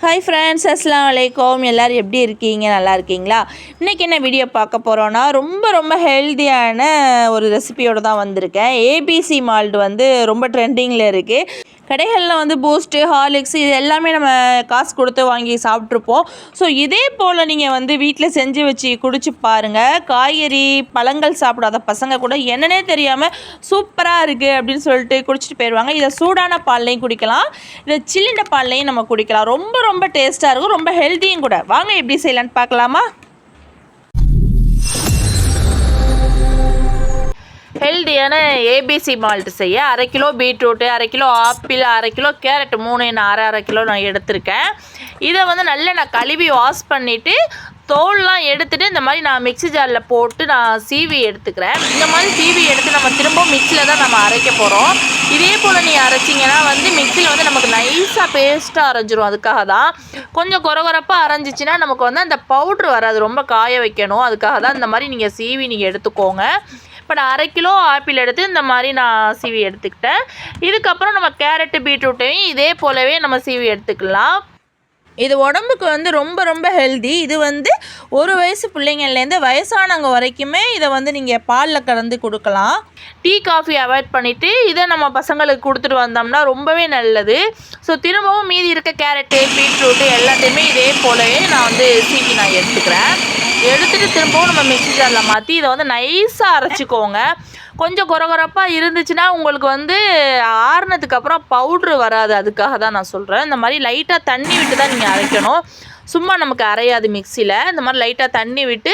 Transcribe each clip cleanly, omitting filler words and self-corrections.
Hi friends, அஸ்ஸலாமு அலைக்கும். எல்லோரும் எப்படி இருக்கீங்க? நல்லா இருக்கீங்களா? இன்றைக்கி என்ன வீடியோ பார்க்க போகிறோன்னா, ரொம்ப ஹெல்த்தியான ஒரு ரெசிபியோடு தான் வந்திருக்கேன். ஏபிசி மால்ட் வந்து ரொம்ப ட்ரெண்டிங்கில் இருக்குது. கடைகளில் வந்து பூஸ்ட்டு, ஹார்லிக்ஸ் இது எல்லாமே நம்ம காசு கொடுத்து வாங்கி சாப்பிட்ருப்போம். ஸோ இதே போல் நீங்கள் வந்து வீட்டில் செஞ்சு வச்சு குடிச்சு பாருங்கள். காய்கறி பழங்கள் சாப்பிடாத பசங்க கூட என்னன்னே தெரியாமல் சூப்பராக இருக்குது அப்படின்னு சொல்லிட்டு குடிச்சிட்டு போயிடுவாங்க. இதை சூடான பால்லையும் குடிக்கலாம், இதை சில்லின பால்லையும் நம்ம குடிக்கலாம். ரொம்ப டேஸ்ட்டாக இருக்கும், ரொம்ப ஹெல்த்தியும் கூட. வாங்க எப்படி செய்யலான்னு பார்க்கலாமா? ஹெல்த்தியான ஏபிசி மால்ட் செய்ய 1/2 kilo beetroot, 1/2 kilo apple, 1/2 kilo carrot, 3 1/2 kilo நான் எடுத்திருக்கேன். இதை வந்து நல்லா நான் கழுவி வாஷ் பண்ணிவிட்டு தோல்லாம் எடுத்துகிட்டு இந்த மாதிரி நான் மிக்ஸி ஜாரில் போட்டு நான் சீவி எடுத்துக்கிறேன். இந்த மாதிரி சீவி எடுத்து நம்ம திரும்பவும் மிக்சியில் தான் நம்ம அரைக்க போகிறோம். இதே போல் நீங்கள் அரைச்சிங்கன்னா வந்து மிக்சியில் வந்து நமக்கு நைஸாக பேஸ்ட்டாக அரைஞ்சிரும். அதுக்காக தான் கொஞ்சம் கொரகொரப்பாக அரைஞ்சிச்சின்னா நமக்கு வந்து அந்த பவுட்ரு வராது, ரொம்ப காய வைக்கணும். அதுக்காக தான் இந்த மாதிரி நீங்கள் சீவி நீங்கள் எடுத்துக்கோங்க. இப்போ நான் 1/2 கிலோ ஆப்பிள் எடுத்து இந்த மாதிரி நான் சீவி எடுத்துக்கிட்டேன். இதுக்கப்புறம் நம்ம கேரட்டு பீட்ரூட்டையும் இதே போலவே நம்ம சீவி எடுத்துக்கலாம். இது உடம்புக்கு வந்து ரொம்ப ஹெல்தி. இது வந்து 1 வயசு பிள்ளைங்கள்லேருந்து வயசானவங்க வரைக்குமே இதை வந்து நீங்கள் பாலில் கலந்து கொடுக்கலாம். டீ காஃபி அவாய்ட் பண்ணிவிட்டு இதை நம்ம பசங்களுக்கு கொடுத்துட்டு வந்தோம்னா ரொம்பவே நல்லது. ஸோ திரும்பவும் மீதி இருக்க கேரட்டு பீட்ரூட்டு எல்லாத்தையுமே இதே போலவே நான் வந்து சீவி நான் எடுத்துக்கிறேன். எடுத்துகிட்டு திரும்பவும் நம்ம மிக்ஸி ஜாரில் மாற்றி இதை வந்து நைஸாக அரைச்சிக்கோங்க. கொஞ்சம் கொரகொரப்பாக இருந்துச்சுன்னா உங்களுக்கு வந்து ஆறுனதுக்கப்புறம் பவுட்ரு வராது. அதுக்காக தான் நான் சொல்கிறேன். இந்த மாதிரி லைட்டாக தண்ணி விட்டு தான் நீங்கள் அரைக்கணும். சும்மா நமக்கு அரையாது மிக்சியில். இந்த மாதிரி லைட்டாக தண்ணி விட்டு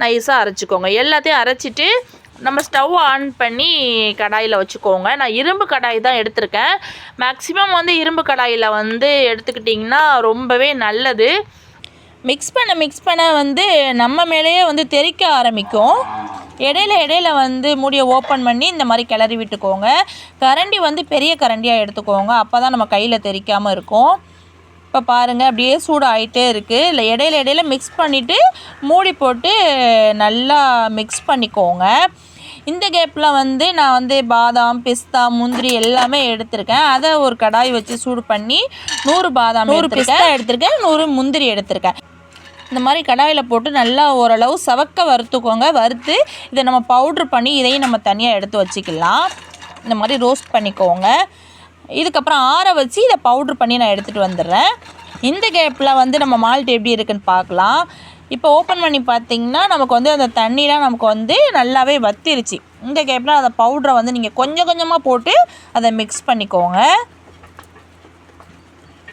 நைஸாக அரைச்சிக்கோங்க. எல்லாத்தையும் அரைச்சிட்டு நம்ம ஸ்டவ் ஆன் பண்ணி கடாயில் வச்சுக்கோங்க. நான் இரும்பு கடாய் தான் எடுத்திருக்கேன். மேக்ஸிமம் வந்து இரும்பு கடாயில் வந்து எடுத்துக்கிட்டிங்கன்னா ரொம்பவே நல்லது. மிக்ஸ் பண்ண வந்து நம்ம மேலேயே வந்து தெறிக்க ஆரம்பிக்கும். இடையில வந்து மூடியை ஓப்பன் பண்ணி இந்த மாதிரி கிளறி விட்டுக்கோங்க. கரண்டி வந்து பெரிய கரண்டியாக எடுத்துக்கோங்க, அப்போ தான் நம்ம கையில் தெறிக்காமல் இருக்கும். இப்போ பாருங்கள், அப்படியே சூடு ஆகிட்டே இருக்குது. இல்லை இடையில மிக்ஸ் பண்ணிவிட்டு மூடி போட்டு நல்லா மிக்ஸ் பண்ணிக்கோங்க. இந்த கேப்பில் வந்து நான் வந்து பாதாம், பிஸ்தா, முந்திரி எல்லாமே எடுத்திருக்கேன். அதை ஒரு கடாய் வச்சு சூடு பண்ணி 100 பாதாம், 100 பிஸ்தா எடுத்திருக்கேன், 100 முந்திரி எடுத்திருக்கேன். இந்த மாதிரி கடாயில் போட்டு நல்லா ஓரளவு சவக்க வறுத்துக்கோங்க. வறுத்து இதை நம்ம பவுட்ரு பண்ணி இதையும் நம்ம தனியாக எடுத்து வச்சுக்கலாம். இந்த மாதிரி ரோஸ்ட் பண்ணிக்கோங்க. இதுக்கப்புறம் ஆற வச்சு இதை பவுட்ரு பண்ணி நான் எடுத்துகிட்டு வந்துடுறேன். இந்த கேப்பில் வந்து நம்ம மால்ட் எப்படி இருக்குன்னு பார்க்கலாம். இப்போ ஓப்பன் பண்ணி பார்த்திங்கன்னா நமக்கு வந்து அந்த தண்ணிலாம் நமக்கு வந்து நல்லாவே வத்திருச்சு. இந்த கேப்பில் அந்த பவுட்ரை வந்து நீங்கள் கொஞ்சமாக போட்டு அதை மிக்ஸ் பண்ணிக்கோங்க.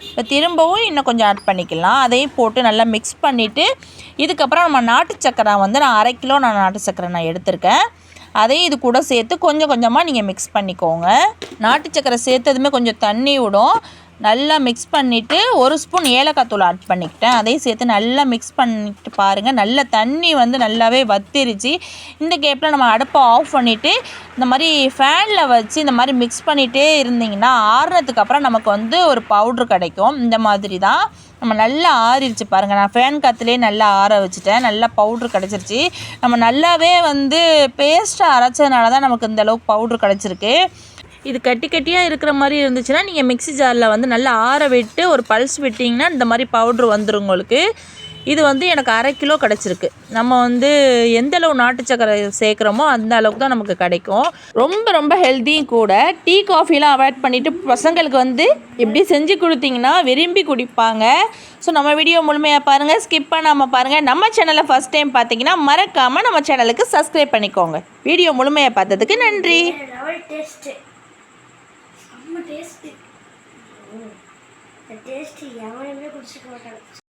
இப்போ திரும்பவும் இன்னும் கொஞ்சம் ஆட் பண்ணிக்கலாம். அதையும் போட்டு நல்லா மிக்ஸ் பண்ணிவிட்டு இதுக்கப்புறம் நம்ம நாட்டு சக்கரை வந்து நான் 1/2 கிலோ நாட்டு சக்கரை நான் எடுத்திருக்கேன். அதையும் இது கூட சேர்த்து கொஞ்சமாக நீங்கள் மிக்ஸ் பண்ணிக்கோங்க. நாட்டு சக்கரை சேர்த்ததுமே கொஞ்சம் தண்ணி விடும். நல்லா மிக்ஸ் பண்ணிவிட்டு 1 ஸ்பூன் ஏலக்காய் தூள் ஆட் பண்ணிக்கிட்டேன். அதையும் சேர்த்து நல்லா மிக்ஸ் பண்ணிட்டு பாருங்கள், நல்ல தண்ணி வந்து நல்லாவே வத்திருச்சு. இந்த கேப்பில் நம்ம அடுப்பை ஆஃப் பண்ணிவிட்டு இந்த மாதிரி ஃபேனில் வச்சு இந்த மாதிரி மிக்ஸ் பண்ணிகிட்டே இருந்திங்கன்னா ஆறுனதுக்கப்புறம் நமக்கு வந்து ஒரு பவுட்ரு கிடைக்கும். இந்த மாதிரி தான் நம்ம நல்லா ஆறிடுச்சு பாருங்கள். நான் ஃபேன் காற்றுலேயே நல்லா ஆற வச்சுட்டேன். நல்லா பவுட்ரு கிடச்சிருச்சு. நம்ம நல்லாவே வந்து பேஸ்ட்டாக அரைச்சதுனால தான் நமக்கு இந்தளவுக்கு பவுட்ரு கிடச்சிருக்கு. இது கட்டியாக இருக்கிற மாதிரி இருந்துச்சுன்னா நீங்கள் மிக்ஸி ஜாரில் வந்து நல்லா ஆற விட்டு ஒரு பல்ஸ் விட்டிங்கன்னா இந்த மாதிரி பவுட்ரு வந்துடும் உங்களுக்கு. இது வந்து எனக்கு 1/2 கிலோ கிடச்சிருக்கு. நம்ம வந்து எந்தளவு நாட்டு சக்கரை சேர்க்குறோமோ அந்த அளவுக்கு தான் நமக்கு கிடைக்கும். ரொம்ப ஹெல்த்தியும் கூட. டீ காஃபிலாம் அவாய்ட் பண்ணிவிட்டு பசங்களுக்கு வந்து எப்படி செஞ்சு கொடுத்தீங்கன்னா விரும்பி குடிப்பாங்க. ஸோ நம்ம வீடியோ முழுமையாக பாருங்கள், ஸ்கிப் பண்ணாமல் பாருங்கள். நம்ம சேனலை ஃபஸ்ட் டைம் பார்த்தீங்கன்னா மறக்காமல் நம்ம சேனலுக்கு சப்ஸ்கிரைப் பண்ணிக்கோங்க. வீடியோ முழுமையாக பார்த்ததுக்கு நன்றி. டேஸ்ட் எவனையுமே குடிச்சிக்க மாட்டாங்க.